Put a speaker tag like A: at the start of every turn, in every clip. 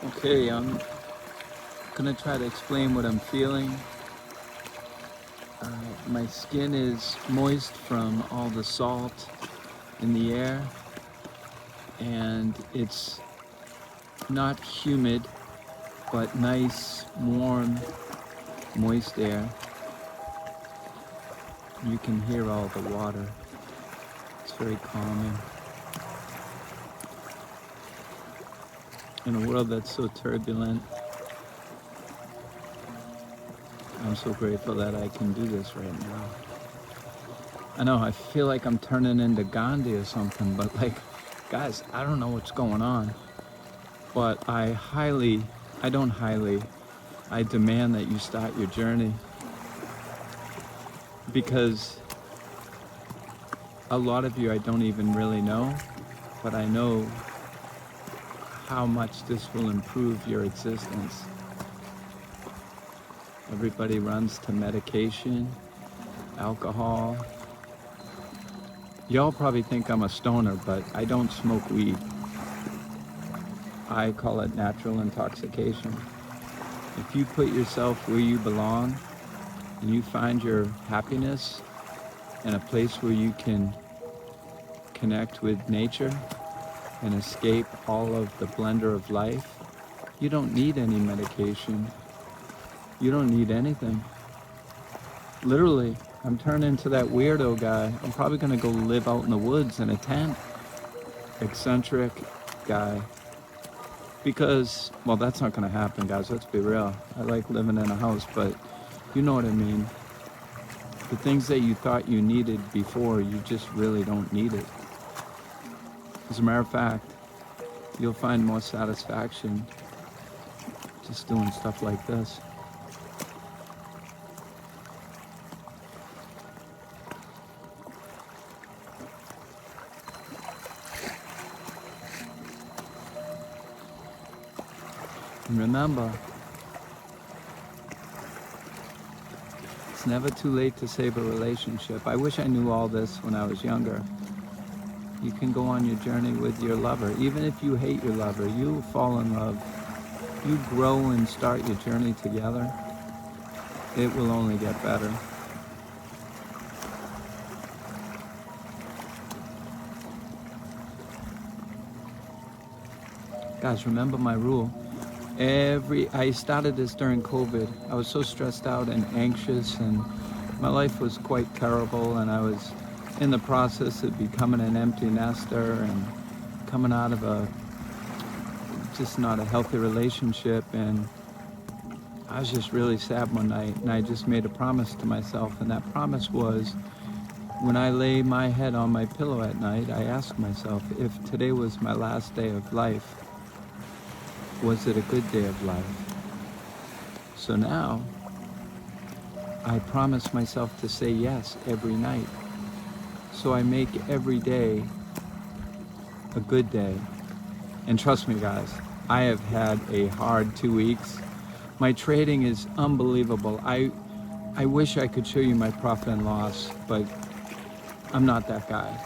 A: Okay, I'm gonna try to explain what I'm feeling. My skin is moist from all the salt in the air, and it's not humid, but nice, warm, moist air. You can hear all the water. It's very calming. In a world that's so turbulent, I'm so grateful that I can do this right now. I know, I feel like I'm turning into Gandhi or something, but guys, I don't know what's going on. But I demand that you start your journey, because a lot of you I don't even really know, but I know how much this will improve your existence. Everybody runs to medication, alcohol. Y'all probably think I'm a stoner, but I don't smoke weed. I call it natural intoxication. If you put yourself where you belong and you find your happiness in a place where you can connect with nature and escape all of the blender of life, you don't need any medication. You don't need anything. Literally, I'm turning into that weirdo guy. I'm probably gonna go live out in the woods in a tent. Eccentric guy. Because, well, that's not gonna happen, guys. Let's be real. I like living in a house, but you know what I mean. The things that you thought you needed before, you just really don't need it. As a matter of fact, you'll find more satisfaction just doing stuff like this. And remember, it's never too late to save a relationship. I wish I knew all this when I was younger. You can go on your journey with your lover. Even if you hate your lover, you fall in love. You grow and start your journey together. It will only get better. Guys, remember my rule. I started this during COVID. I was so stressed out and anxious, and my life was quite terrible, and I was in the process of becoming an empty nester and coming out of just not a healthy relationship. And I was just really sad one night, and I just made a promise to myself, and that promise was, when I lay my head on my pillow at night, I asked myself, if today was my last day of life, was it a good day of life? So now, I promise myself to say yes every night. So I make every day a good day. And trust me, guys, I have had a hard 2 weeks. My trading is unbelievable. I wish I could show you my profit and loss, but I'm not that guy.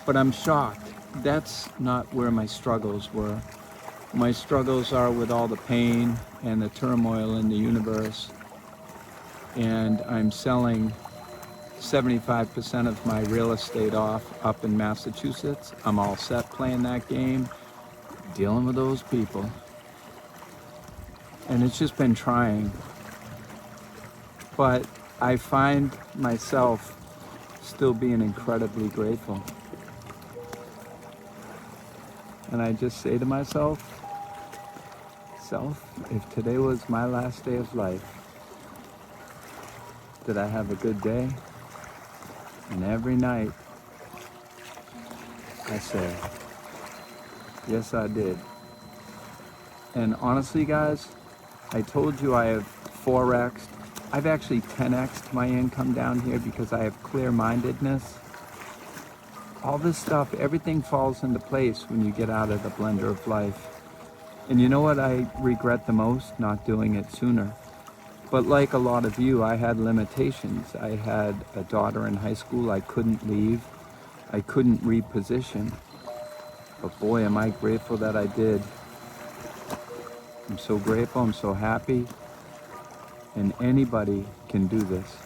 A: But I'm shocked. That's not where my struggles were. My struggles are with all the pain and the turmoil in the universe. And I'm selling 75% of my real estate off up in Massachusetts. I'm all set playing that game, dealing with those people. And it's just been trying. But I find myself still being incredibly grateful. And I just say to myself, if today was my last day of life, did I have a good day? And every night, I say, yes, I did. And honestly, guys, I told you I have 4x'd. I've actually 10x'd my income down here because I have clear-mindedness. All this stuff, everything falls into place when you get out of the blender of life. And you know what I regret the most? Not doing it sooner. But like a lot of you, I had limitations. I had a daughter in high school I couldn't leave. I couldn't reposition. But boy, am I grateful that I did. I'm so grateful, I'm so happy, and anybody can do this.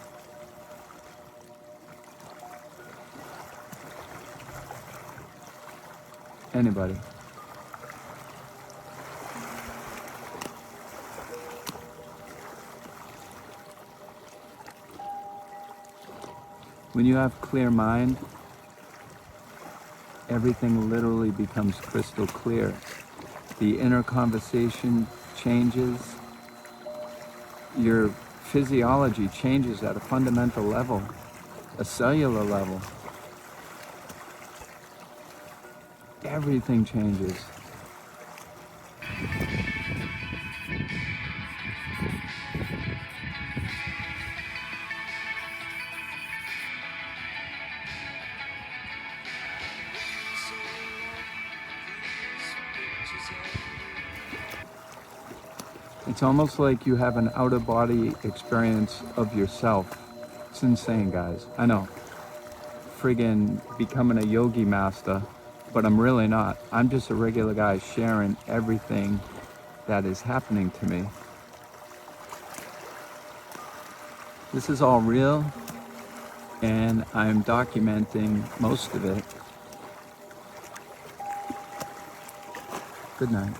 A: Anybody. When you have clear mind, everything literally becomes crystal clear. The inner conversation changes. Your physiology changes at a fundamental level, a cellular level. Everything changes. It's almost like you have an out-of-body experience of yourself. It's insane, guys. I know. Friggin' becoming a yogi master, but I'm really not. I'm just a regular guy sharing everything that is happening to me. This is all real, and I'm documenting most of it. Good night.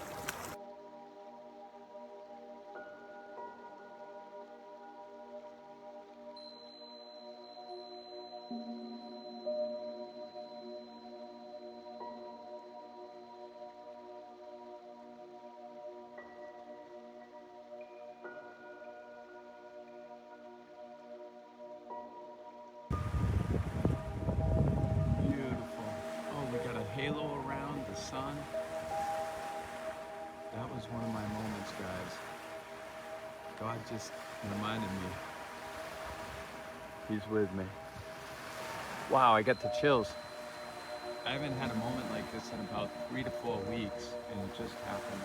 A: Beautiful. Oh, we got a halo around the sun. That was one of my moments, guys. God just reminded me He's with me. Wow, I got the chills. I haven't had a moment like this in about 3 to 4 weeks, and it just happened.